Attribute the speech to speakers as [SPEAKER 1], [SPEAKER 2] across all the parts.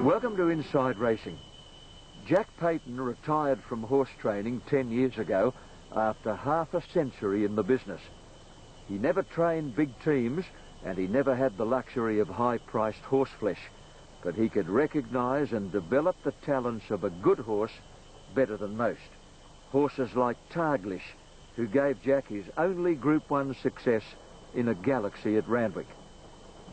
[SPEAKER 1] Welcome to Inside Racing. Jack Paton retired from horse training 10 years ago after half a century in the business. He never trained big teams and he never had the luxury of high-priced horse flesh, but he could recognise and develop the talents of a good horse better than most. Horses like Targlish, who gave Jack his only Group 1 success in a galaxy at Randwick.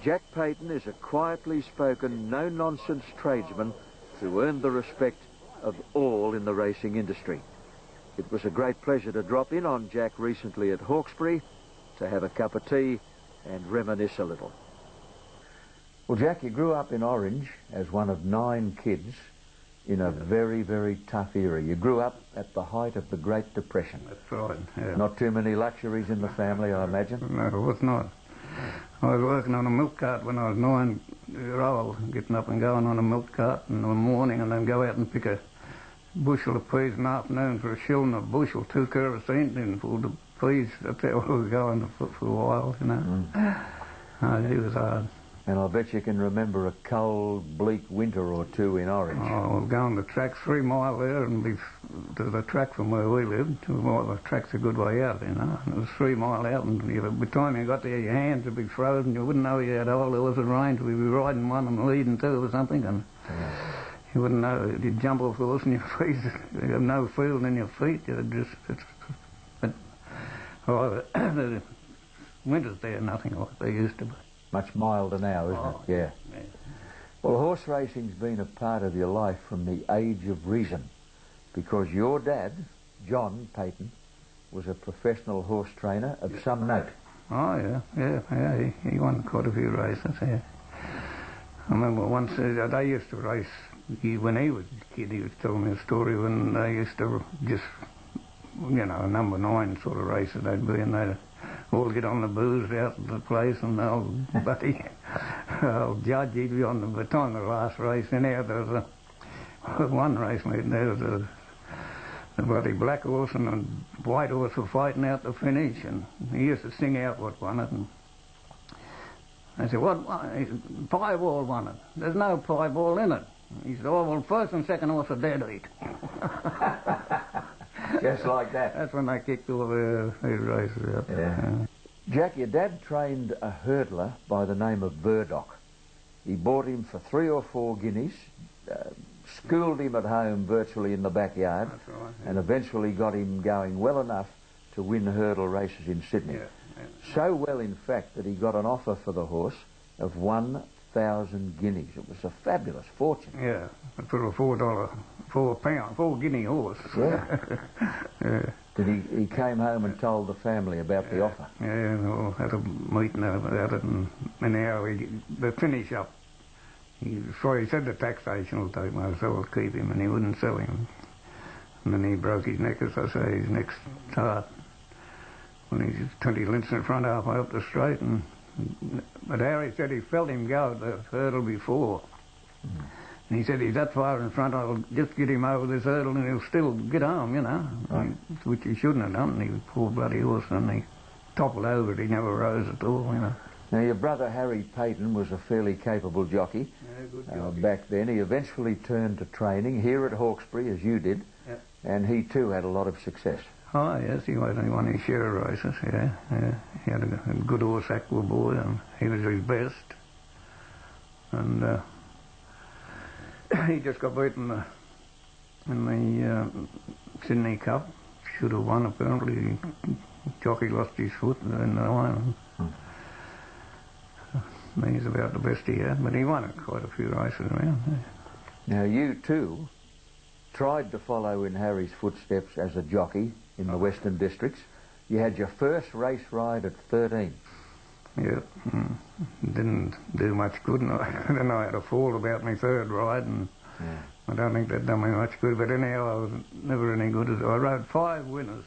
[SPEAKER 1] Jack Paton is a quietly spoken, no-nonsense tradesman who earned the respect of all in the racing industry. It was a great pleasure to drop in on Jack recently at Hawkesbury to have a cup of tea and reminisce a little. Well, Jack, you grew up in Orange as one of 9 kids in a very, very tough era. You grew up at the height of the Great Depression.
[SPEAKER 2] That's right, yeah.
[SPEAKER 1] Not too many luxuries in the family, I imagine?
[SPEAKER 2] No, it was not. I was working on a milk cart when I was 9 years old, getting up and going on a milk cart in the morning and then go out and pick a bushel of peas in the afternoon for a shilling a bushel, 2 kerosene in for the peas. That's how we were going for a while, you know. It was hard.
[SPEAKER 1] And I bet you can remember a cold, bleak winter or two in Orange.
[SPEAKER 2] Oh, we're going to the track 3 mile there and to the track from where we lived. The track's a good way out, you know. And it was 3 mile out, and by the time you got there, your hands would be frozen. You wouldn't know you had all there was of rain. We'd be riding one and leading 2 or something, and you wouldn't know. You'd jump off the horse and your feet, you have no feeling in your feet. You'd just, the winters there, nothing like they used to be.
[SPEAKER 1] Much milder now, isn't it? Yeah. Well, horse racing's been a part of your life from the age of reason, because your dad, John Paton, was a professional horse trainer of some note.
[SPEAKER 2] Oh, yeah. He won quite a few races, yeah. I remember once they used to race, when he was a kid, he was telling me a story when they used to just, you know, number 9 sort of races they'd be, and they'd all get on the booze out of the place, and old buddy, old judge, he'd be on the time of the last race. Anyhow, there was one race meeting, there was the bloody black horse and the white horse were fighting out the finish, and he used to sing out what won it, and I said, what? He said, Pieball won it. There's no pieball in it. He said, oh, well, first and second horse are dead heat.
[SPEAKER 1] Just like that.
[SPEAKER 2] That's when they kicked all the races out.
[SPEAKER 1] Yeah. Jack, your dad trained a hurdler by the name of Burdock. He bought him for 3 or 4 guineas, schooled him at home virtually in the backyard,
[SPEAKER 2] That's right, yeah.
[SPEAKER 1] and eventually got him going well enough to win hurdle races in Sydney.
[SPEAKER 2] Yeah.
[SPEAKER 1] So well, in fact, that he got an offer for the horse of 1,000 guineas. It was a fabulous fortune.
[SPEAKER 2] Yeah, for a £4 guinea horse.
[SPEAKER 1] Yeah.
[SPEAKER 2] Yeah.
[SPEAKER 1] Did he came home and told the family about the offer?
[SPEAKER 2] Yeah, we all had a meeting about it, and anyhow, the finish up, he said the taxation will take most, so we'll keep him, and he wouldn't sell him. And then he broke his neck, as I say, his neck's hard. When he's 20 lengths in front, halfway up the straight, but Harry said he felt him go at the hurdle before. And he said, he's that far in front, I'll just get him over this hurdle and he'll still get home, you know. Right. Which he shouldn't have done. He was a poor bloody horse, and he toppled over it. He never rose at all, you know.
[SPEAKER 1] Now, your brother Harry Paton was a fairly capable jockey.
[SPEAKER 2] Yeah, good jockey.
[SPEAKER 1] Back then. He eventually turned to training here at Hawkesbury, as you did, and he too had a lot of success.
[SPEAKER 2] Oh, yes, he won his share of races, yeah. He had a good horse, Aqua Boy, and he was his best. And he just got beaten in the Sydney Cup. Should have won, apparently. Jockey lost his foot in the line. He's about the best he had, but he won quite a few races around. Yeah.
[SPEAKER 1] Now, you too tried to follow in Harry's footsteps as a jockey in the Western Districts. You had your first race ride at 13.
[SPEAKER 2] Yeah, didn't do much good. And then I had a fall about my 3rd ride, and I don't think that done me much good. But anyhow, I was never any good. I rode 5 winners.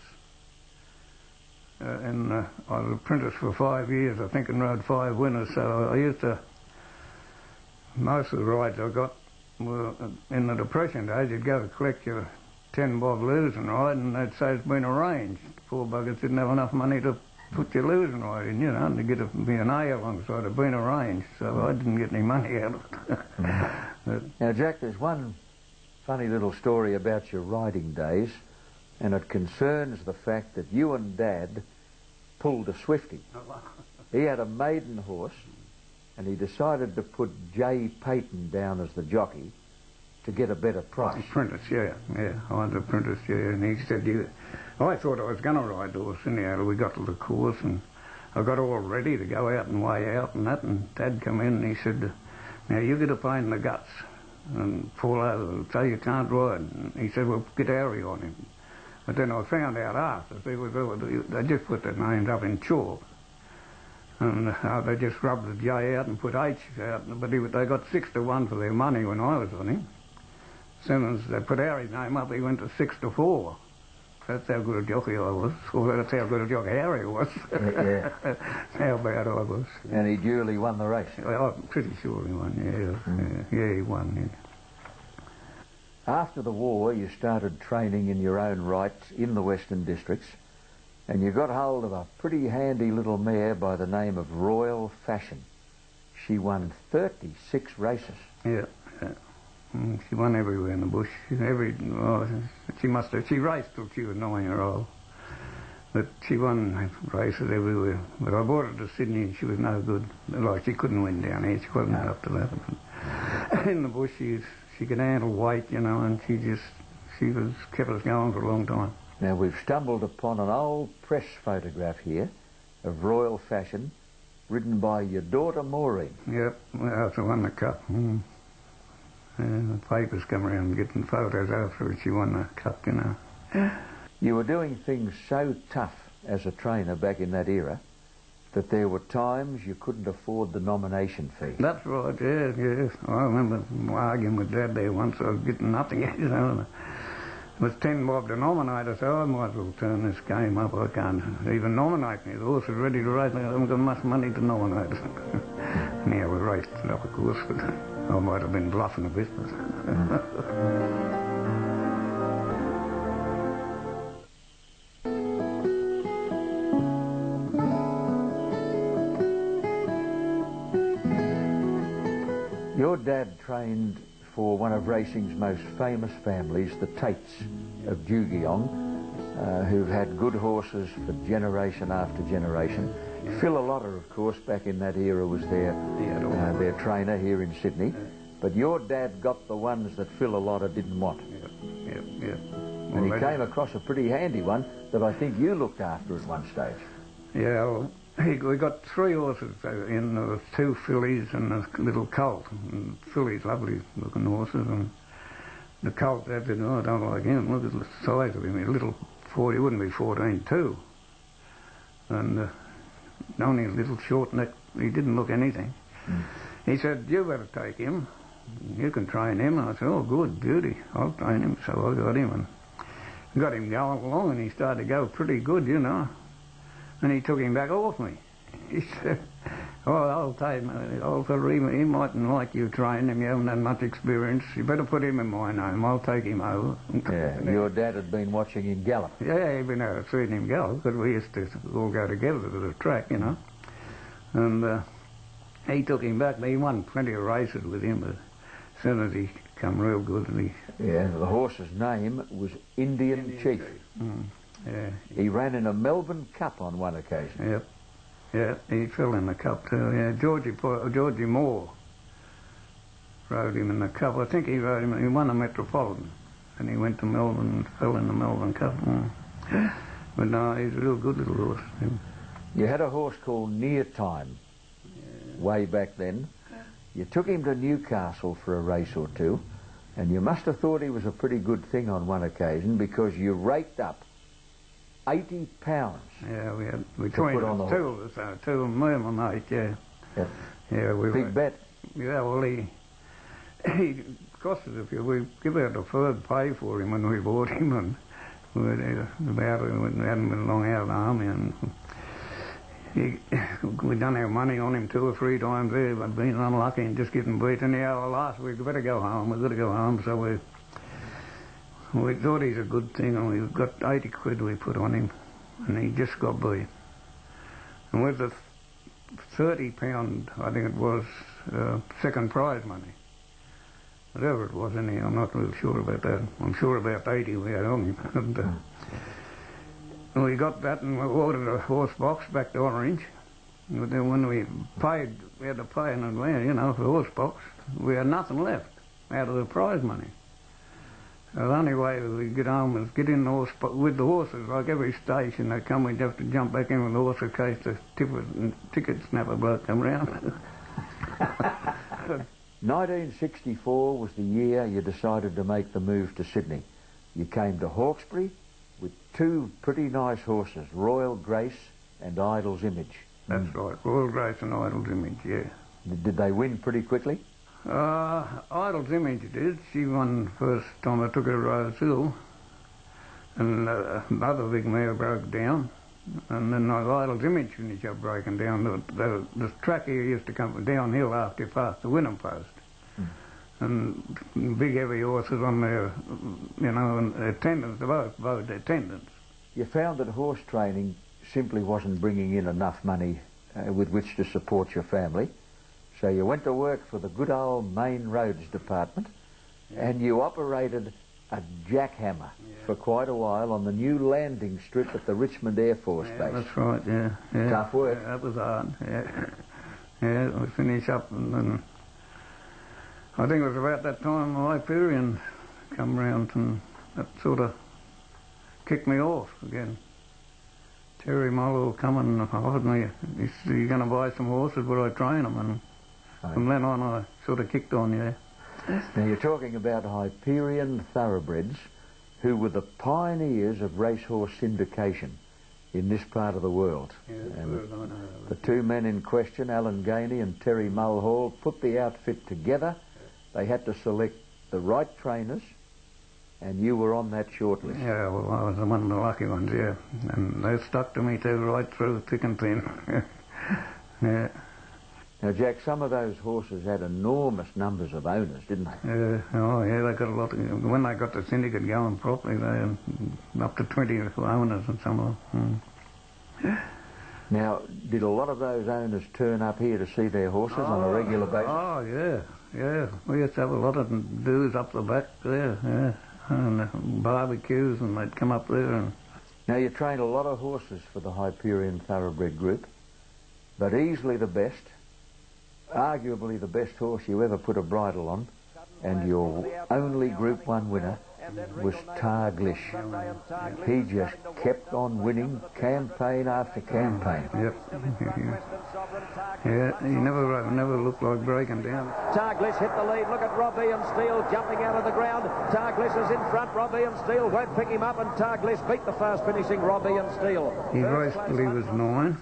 [SPEAKER 2] And I was apprentice for 5 years, I think, and rode 5 winners. So I used to, most of the rides I got were in the Depression days. You'd go to collect your 10 bob losing ride, and they'd say it's been arranged. Poor buggers didn't have enough money to put your losing right in, you know, and to get be an A alongside it, being arranged. So I didn't get any money out of it.
[SPEAKER 1] Now, Jack, there's one funny little story about your riding days, and it concerns the fact that you and Dad pulled a Swifty. He had a maiden horse, and he decided to put J. Paton down as the jockey to get a better price.
[SPEAKER 2] Apprentice, yeah. I was apprentice, yeah. And he said, I thought I was going to ride the horse anyhow. We got to the course, and I got all ready to go out and weigh out and that, and Dad come in and he said, now you get a pain in the guts and fall over, so you can't ride. And he said, well, get Harry on him. But then I found out after, they just put their names up in chalk. And they just rubbed the J out and put H out. But they got 6-1 for their money when I was on him. As soon as they put Harry's name up, he went to 6-4. That's how good a jockey I was. Or that's how good a jockey Harry was.
[SPEAKER 1] Yeah.
[SPEAKER 2] How bad I was.
[SPEAKER 1] And he duly won the race.
[SPEAKER 2] Well, I'm pretty sure he won, yeah. Yeah, he won, yeah.
[SPEAKER 1] After the war, you started training in your own right in the Western Districts, and you got hold of a pretty handy little mare by the name of Royal Fashion. She won 36 races.
[SPEAKER 2] Yeah. She won everywhere in the bush. She raced till she was 9-year-old. But she won races everywhere. But I brought her to Sydney and she was no good. Like, she couldn't win down here. She wasn't up to that. But in the bush, she could handle weight, you know, and she kept us going for a long time.
[SPEAKER 1] Now, we've stumbled upon an old press photograph here of Royal Fashion, ridden by your daughter Maureen.
[SPEAKER 2] Yep, well, she won the cup. The papers come around getting photos after she won the cup, you know.
[SPEAKER 1] You were doing things so tough as a trainer back in that era that there were times you couldn't afford the nomination fee.
[SPEAKER 2] That's right, yeah. I remember arguing with Dad there once. I was getting nothing, you know. It was 10 bob to nominate us, so I might as well turn this game up. I can't even nominate me. The horse is ready to race. I haven't got much money to nominate. Now we raced it up, of course, but I might have been bluffing a bit.
[SPEAKER 1] Your dad trained for one of racing's most famous families, the Tates of Jugeong, who've had good horses for generation after generation. Phil Alotta, of course, back in that era was their trainer here in Sydney. But your dad got the ones that Phil Alotta didn't want.
[SPEAKER 2] Yeah.
[SPEAKER 1] And he came across a pretty handy one that I think you looked after at one stage.
[SPEAKER 2] Yeah, well, we got 3 horses in. There was 2 fillies and a little colt. And fillies, lovely looking horses. And the colt, Dad said, I don't like him. Look at the size of him. He's a little 40, he wouldn't be 14-2. And only a little short neck. He didn't look anything. He said, you better take him. You can train him. And I said, oh, good, beauty. I'll train him. So I got him and got him going along, and he started to go pretty good, you know. And he took him back off me. He said, oh, I'll tell him, old fella, he mightn't like you training him. You haven't had much experience. You better put him in my name. I'll take him over.
[SPEAKER 1] Yeah, your dad had been watching him gallop.
[SPEAKER 2] Yeah, he'd been seeing him gallop, because we used to all go together to the track, you know. And he took him back. He won plenty of races with him, but as soon as he come real good, and
[SPEAKER 1] the horse's name was Indian Chief.
[SPEAKER 2] Yeah.
[SPEAKER 1] He ran in a Melbourne Cup on one occasion.
[SPEAKER 2] Yep. Yeah, he fell in the Cup too. Yeah, Georgie Moore rode him in the Cup. I think he rode him. He won a Metropolitan, and he went to Melbourne and fell in the Melbourne Cup. But no, he's a real good little horse.
[SPEAKER 1] You had a horse called Near Time way back then. You took him to Newcastle for a race or two, and you must have thought he was a pretty good thing on one occasion, because you raked up £80.
[SPEAKER 2] Yeah, we put on the two of us, 2 of them, me and my mate, yeah. Yeah,
[SPEAKER 1] big bet.
[SPEAKER 2] Yeah, well, he cost us a few. We give out deferred pay for him when we bought him, and we hadn't been long out of the army, and we done our money on him 2 or 3 times there, but been unlucky and just getting beat. And last week we better go home. We've got to go home, so we thought he's a good thing, and we got 80 quid we put on him, and he just got beat. And with the £30, I think it was, second prize money. Whatever it was anyhow, I'm not real sure about that. I'm sure about 80 we had on him. And we got that and we ordered a horse box back to Orange. And then when we paid, we had to pay in advance, you know, for the horse box. We had nothing left out of the prize money. So the only way we get home is get in the horse with the horses. Like every station they come, we'd have to jump back in with the horse in case the ticket snapper bloke come round.
[SPEAKER 1] 1964 was the year you decided to make the move to Sydney. You came to Hawkesbury with two pretty nice horses, Royal Grace and Idle's Image.
[SPEAKER 2] That's right, Royal Grace and Idle's Image, yeah.
[SPEAKER 1] Did they win pretty quickly?
[SPEAKER 2] Idle's Image did. She won first time I took her to Rose Hill. And another big mare broke down. And then Idle's Image finished up breaking down. The track here used to come downhill after you passed the Wynnum Post. And big heavy horses on their, you know, and attendants, both attendants.
[SPEAKER 1] You found that horse training simply wasn't bringing in enough money with which to support your family. So you went to work for the good old Main Roads Department, and you operated a jackhammer for quite a while on the new landing strip at the Richmond Air Force Base.
[SPEAKER 2] That's right, yeah.
[SPEAKER 1] Tough work.
[SPEAKER 2] Yeah, that was hard, yeah. We finished up and then I think it was about that time Hyperion come round and that sort of kicked me off again. Terry Mulhall come and offered me, he said, "You're going to buy some horses, but I train them." And from then on I sort of kicked on, yeah.
[SPEAKER 1] Now you're talking about Hyperion thoroughbreds who were the pioneers of racehorse syndication in this part of the world.
[SPEAKER 2] Yeah,
[SPEAKER 1] and the two men in question, Alan Gainey and Terry Mulhall, put the outfit together. They had to select the right trainers, and you were on that shortlist.
[SPEAKER 2] Yeah, well, I was one of the lucky ones, yeah. And they stuck to me too, right through thick and thin. Yeah.
[SPEAKER 1] Now, Jack, some of those horses had enormous numbers of owners, didn't they?
[SPEAKER 2] Oh, yeah, they got a lot. When they got the syndicate going properly, they had up to 20 owners and some of them.
[SPEAKER 1] Now, did a lot of those owners turn up here to see their horses on a regular basis?
[SPEAKER 2] Oh, yeah. We used to have a lot of dues up the back there, yeah. And barbecues, and they'd come up there. And
[SPEAKER 1] now, you trained a lot of horses for the Hyperion Thoroughbred group, but easily the best, arguably the best horse you ever put a bridle on, and your only Group 1 winner was Targlish. He just kept on winning campaign after campaign.
[SPEAKER 2] Yep. Yeah, he never looked like breaking down.
[SPEAKER 3] Targlish hit the lead. Look at Robbie and Steele jumping out of the ground. Targlish is in front. Robbie and Steele won't pick him up, and Targlish beat the fast finishing Robbie and Steele.
[SPEAKER 2] He raced till he was 9.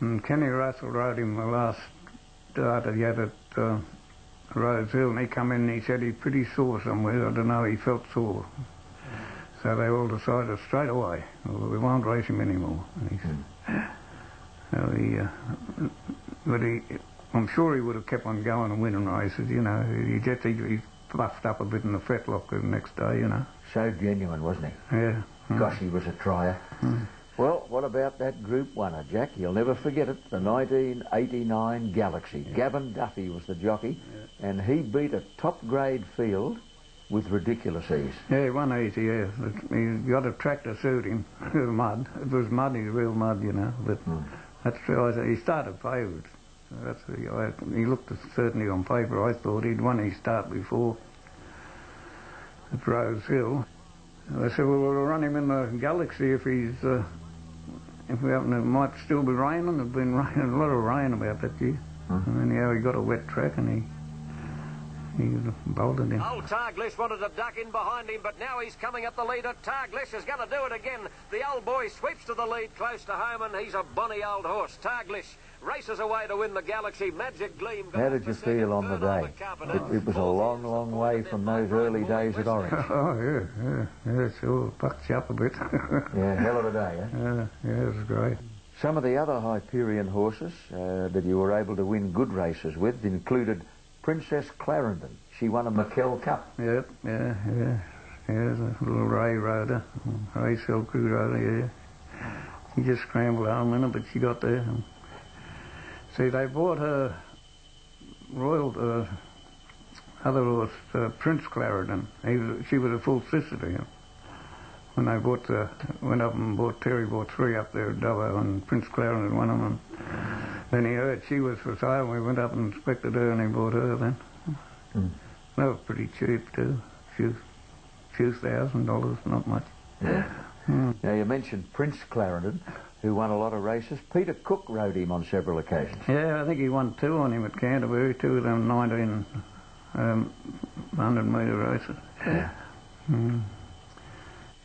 [SPEAKER 2] And Kenny Russell rode him the last start he had at Rose Hill, and he come in and he said he's pretty sore somewhere. I don't know, he felt sore. So they all decided straight away, well, we won't race him anymore. And he said, I'm sure he would have kept on going and winning races, you know. He puffed up a bit in the fetlock the next day, you know.
[SPEAKER 1] So genuine, wasn't he?
[SPEAKER 2] Yeah.
[SPEAKER 1] Gosh, he was a trier. Well, what about that Group 1er, Jack? You'll never forget it, the 1989 Galaxy. Gavin Duffy was the jockey, and he beat a top-grade field with ridiculous ease.
[SPEAKER 2] Yeah, he won easy, yeah. He got a track to suit him, mud. It was muddy, real mud, you know, but that's true. He started favourite. He looked certainly on paper, I thought he'd won his start before at Rose Hill. They said, well, we'll run him in the Galaxy if he's... if we happen, it might still be raining. There's been a lot of rain about that year. And anyhow, he got a wet track and he bolted him.
[SPEAKER 3] Old Targlish wanted to duck in behind him, but now he's coming up the leader. Targlish is going to do it again. The old boy sweeps to the lead close to home, and he's a bonny old horse. Targlish races away to win the Galaxy. Magic Gleam.
[SPEAKER 1] How did you feel on the day? It was a long, long way from those early days at Orange.
[SPEAKER 2] Oh, yeah, sure. Pucked you up a bit.
[SPEAKER 1] Yeah, hell of a day, eh?
[SPEAKER 2] Yeah, it was great.
[SPEAKER 1] Some of the other Hyperion horses that you were able to win good races with included Princess Clarendon. She won a McKell Cup.
[SPEAKER 2] Yep, yeah. A little Ray Roder, Ray Selkirk Roder, yeah. He just scrambled home in it, but she got there. And see, they bought her royal other horse, Prince Clarendon. She was a full sister to him. When they went up and Terry bought 3 up there at Dubbo, and Prince Clarendon one of them. Then he heard she was for sale, and we went up and inspected her, and he bought her then. They were pretty cheap too, few $1,000s, not much.
[SPEAKER 1] Yeah. Now you mentioned Prince Clarendon, who won a lot of races. Peter Cook rode him on several occasions.
[SPEAKER 2] Yeah, I think he won 2 on him at Canterbury, 2 of them 100-metre races.
[SPEAKER 1] Yeah.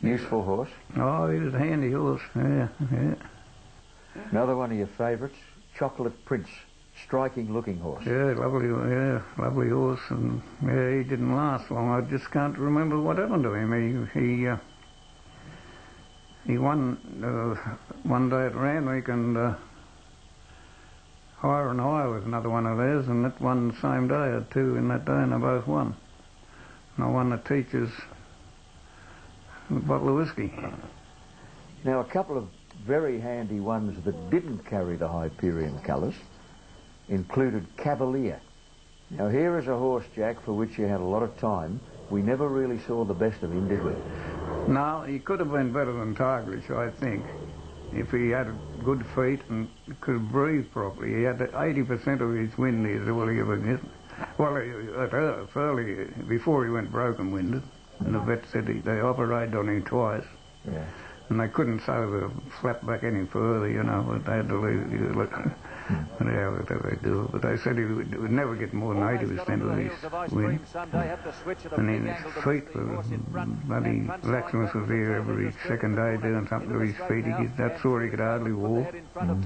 [SPEAKER 1] Useful horse.
[SPEAKER 2] Oh, he was a handy horse, yeah.
[SPEAKER 1] Another one of your favourites, Chocolate Prince. Striking looking horse.
[SPEAKER 2] Yeah, lovely horse, and yeah, he didn't last long. I just can't remember what happened to him. He won one day at Randwick, and Higher and Higher was another one of theirs, and that won the same day. I had 2 in that day, and they both won. And I won the teacher's bottle of whiskey.
[SPEAKER 1] Now, a couple of very handy ones that didn't carry the Hyperion colours included Cavalier. Now, here is a horse, Jack, for which you had a lot of time. We never really saw the best of him, did we?
[SPEAKER 2] No, he could have been better than Tigrish, I think, if he had good feet and could breathe properly. He had 80% of his wind is all he ever get. Well, early, before he went broken-winded, and the vet said they operated on him twice.
[SPEAKER 1] Yeah.
[SPEAKER 2] And they couldn't sew the flap back any further, you know, but they had to leave it. Yeah, whatever they do. But they said he would never get more than 80% of his wind. And then his feet were bloody Laxmus was there every second day doing something to his feet. That's all he could hardly walk. And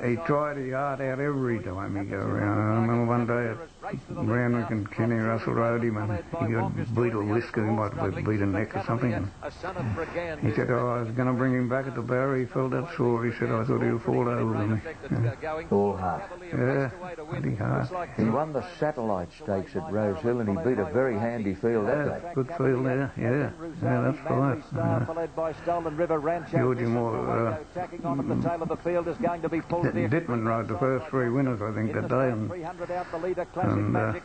[SPEAKER 2] he tried his heart out every time he go around. I remember one day at Randwick and Kenny Russell rode him, and he got beat a whisker. He might have beat a neck or something. And he said, oh, I was going to bring him back at the barrier. He felt that sore. He said, I thought he would fall over with me.
[SPEAKER 1] All heart.
[SPEAKER 2] Yeah, pretty hard.
[SPEAKER 1] He won the Satellite Stakes at Rose Hill, and he beat a very handy field that day.
[SPEAKER 2] Good field there, yeah, that's fine. Georgie Moore, Dittman rode the first 3 winners, I think, that day, and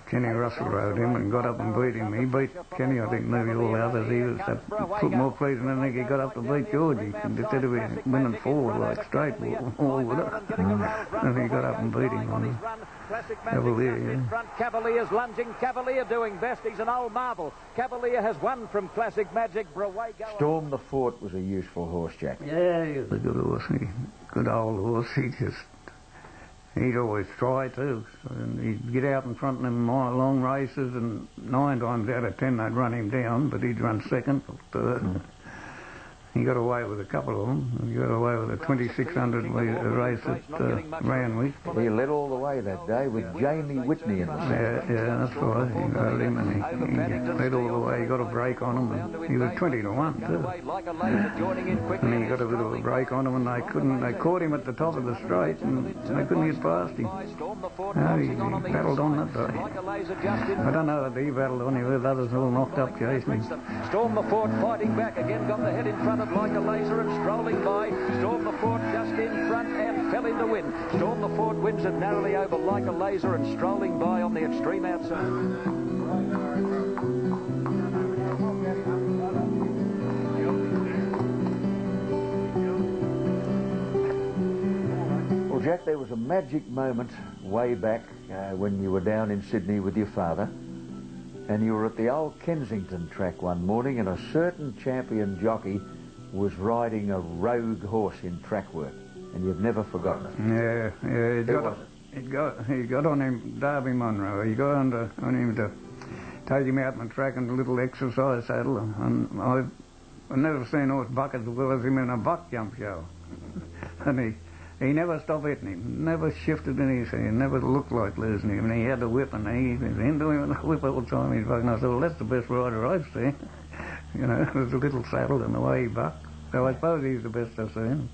[SPEAKER 2] Kenny Russell rode him and got up and beat him. He beat Kenny, I think, maybe all the others. He was put more pleasing than I think he got up to beat Georgie. Instead of winning 4 like straight, all with it. And he got up and beat him on Cavalier, yeah.
[SPEAKER 3] Cavalier's lunging. Cavalier doing best. He's an old marvel. Cavalier has won from Classic Magic.
[SPEAKER 1] Storm the Fort was a useful horse, Jack.
[SPEAKER 2] Yeah, he was a good horse. Good old horse. He'd always try too. And he'd get out in front of them long races, and 9 times out of 10 they'd run him down, but he'd run second or third. He got away with a couple of them. He got away with a 2,600 race at Randwick.
[SPEAKER 1] He led all the way that day with Jamie Whitney in the centre.
[SPEAKER 2] Yeah, that's right. He rode him, and he led all the way. He got a break on him, and he was 20-1 too. And he got a bit of a break on him, and they caught him at the top of the straight, and they couldn't get past him. No, he battled on that day. I don't know that he battled on him, the others all knocked up chasing him.
[SPEAKER 3] Storm the Fort fighting back again, got the head in front of Like a Laser and strolling by. Storm the Fort just in front and fell in the wind. Storm the Fort wins it narrowly over Like a Laser and strolling by on the extreme outside.
[SPEAKER 1] Well, Jack, there was a magic moment way back when you were down in Sydney with your father, and you were at the old Kensington track one morning, and a certain champion jockey was riding a rogue horse in track work, and you've never forgotten it.
[SPEAKER 2] Yeah, he got on him, Darby Munro. He got on him to take him out on the track in a little exercise saddle, and I've never seen a horse buck as well as him in a buck jump show. And he never stopped hitting him, never shifted in his hand, never looked like losing him. And he had the whip, and he was into him with the whip all the time. He's bucking. I said, well, that's the best rider I've seen. You know, there's a little saddle and the way he bucked. So I suppose he's the best I've seen.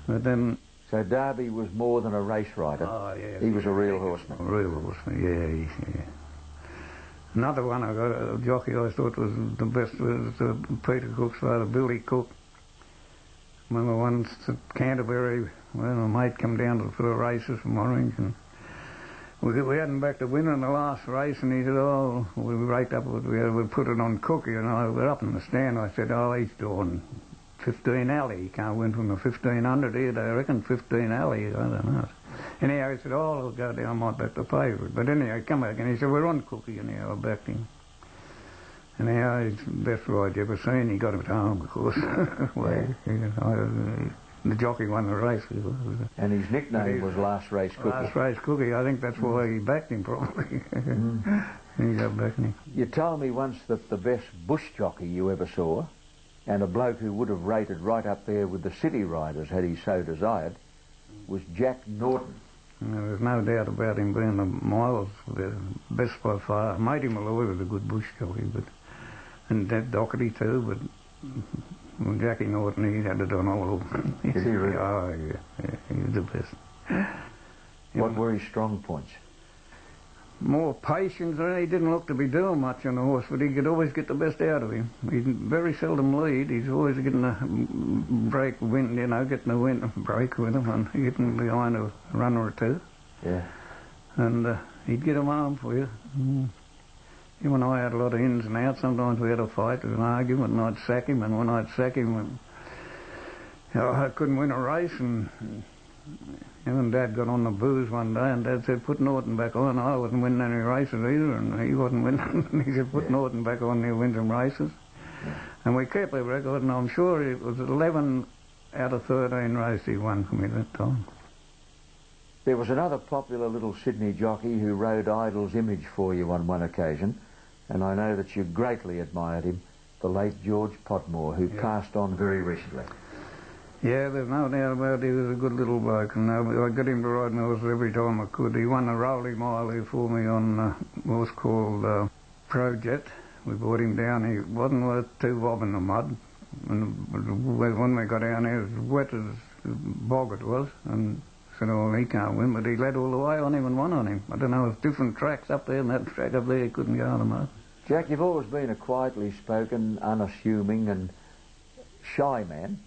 [SPEAKER 2] But then...
[SPEAKER 1] So Darby was more than a race rider.
[SPEAKER 2] Oh, yeah.
[SPEAKER 1] He was a real horseman.
[SPEAKER 2] A real horseman, yeah. Another one I got, a jockey I thought was the best was Peter Cook's father, Billy Cook. remember once at Canterbury, well, a mate come down to the races from Orange, and we hadn't back to win in the last race, and he said, oh, we raked up, we put it on Cookie, and I was up in the stand. I said, oh, he's doing 15 alley. He can't win from the 1500 here, I reckon 15 alley, I don't know. Anyhow, he said, oh, I'll go down, I might back the favourite. But anyhow, he come back and he said, we're on Cookie, anyhow, I backed him. Anyhow, he's the best ride you ever seen. He got him at home, of course. The jockey won the race.
[SPEAKER 1] And his nickname was Last Race Cookie.
[SPEAKER 2] Last Race Cookie. I think that's why he backed him, probably. He got backing him.
[SPEAKER 1] You told me once that the best bush jockey you ever saw, and a bloke who would have rated right up there with the city riders had he so desired, was Jack Norton.
[SPEAKER 2] There's no doubt about him being the miles the best by far. I made him a lawyer with a good bush jockey, and that Doherty too, but Jackie Norton, he had it on all.
[SPEAKER 1] Is he really?
[SPEAKER 2] Oh, yeah, he was the best.
[SPEAKER 1] What were his strong points?
[SPEAKER 2] More patience. He didn't look to be doing much on the horse, but he could always get the best out of him. He very seldom lead. He's always getting a break win, getting a win break with him and getting behind a runner or two.
[SPEAKER 1] Yeah.
[SPEAKER 2] And he'd get him home for you. Him and I had a lot of ins and outs. Sometimes we had a fight and an argument, and I'd sack him, and when I'd sack him, I couldn't win a race, and him and Dad got on the booze one day, and Dad said, put Norton back on. I wasn't winning any races either, and he wasn't winning. He said, put Norton back on, he'll win some races. And we kept the record, and I'm sure it was 11 out of 13 races he won for me that time.
[SPEAKER 1] There was another popular little Sydney jockey who rode Idol's image for you on one occasion, and I know that you greatly admired him, the late George Pottmore, who passed on very recently.
[SPEAKER 2] Yeah, there's no doubt about it. He was a good little bloke, and I got him to ride my horse every time I could. He won a rolling mile here for me on a horse called Projet. We brought him down. He wasn't worth 2 bob in the mud. And when we got down there, it was wet as bog it was, and said, oh, he can't win, but he led all the way on him and won on him. I don't know, there's different tracks up there, and that track up there, he couldn't go on the mud.
[SPEAKER 1] Jack, you've always been a quietly spoken, unassuming and shy man.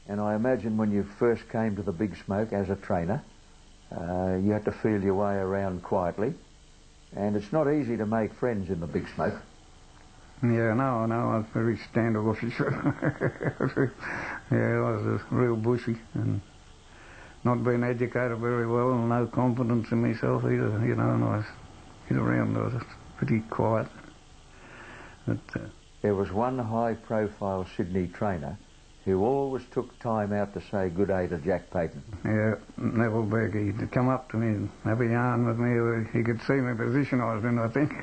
[SPEAKER 1] And I imagine when you first came to the Big Smoke as a trainer, you had to feel your way around quietly. And it's not easy to make friends in the Big Smoke.
[SPEAKER 2] Yeah, no, I was very standoffish. Yeah, I was a real bushy and not being educated very well and no confidence in myself either, and I was around, I was pretty quiet. But,
[SPEAKER 1] there was one high-profile Sydney trainer who always took time out to say good day to Jack Paton.
[SPEAKER 2] Yeah, Neville Begg. He'd come up to me and have a yarn with me. He could see the position I was in, I think.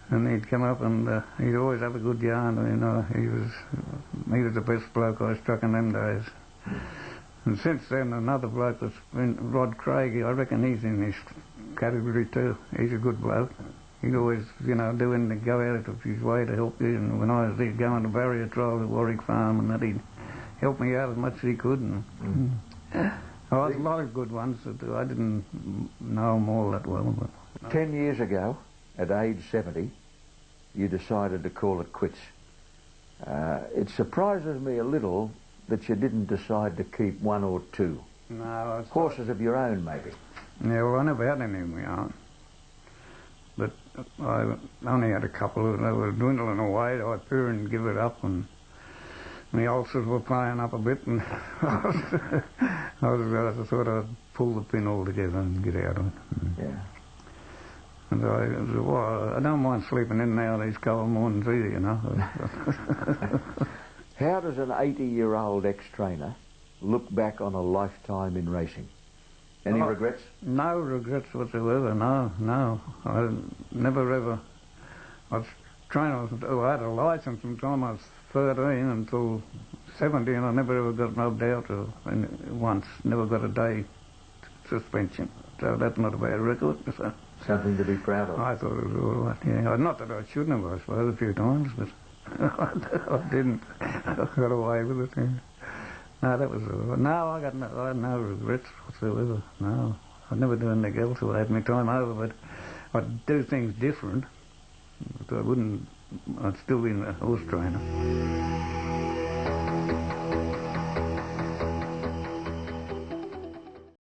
[SPEAKER 2] And he'd come up and he'd always have a good yarn. He was the best bloke I struck in them days. And since then, another bloke that's been Rod Craig, I reckon he's in this category too. He's a good bloke. He'd always, do anything to go out of his way to help you. And when I was going to barrier trials at Warwick Farm and that, he'd help me out as much as he could. And I had a lot of good ones that I didn't know them all that well. But
[SPEAKER 1] 10 years ago, at age 70, you decided to call it quits. It surprises me a little that you didn't decide to keep 1 or 2.
[SPEAKER 2] No,
[SPEAKER 1] horses of your own, maybe.
[SPEAKER 2] Yeah, well, I never had any of my own. But I only had a couple of them. They were dwindling away. I threw and give it up, and my ulcers were playing up a bit, and I thought I'd pull the pin altogether and get out of it.
[SPEAKER 1] Yeah.
[SPEAKER 2] And I don't mind sleeping in and out these cold mornings either,
[SPEAKER 1] How does an 80-year-old ex-trainer look back on a lifetime in racing? Any regrets? No
[SPEAKER 2] regrets whatsoever, no. I never ever... I had a licence from the time I was 13 until 17. I never ever got rubbed out once. Never got a day suspension. So that's not a bad record. So.
[SPEAKER 1] Something to be proud of.
[SPEAKER 2] I thought it was all right, yeah. Not that I shouldn't have, I suppose, a few times, but I didn't. I got away with it, yeah. No, that was all right. No, I had no regrets whatsoever. No, I'd never do anything else if I had my time over, but I'd do things different. But I'd still be a horse trainer.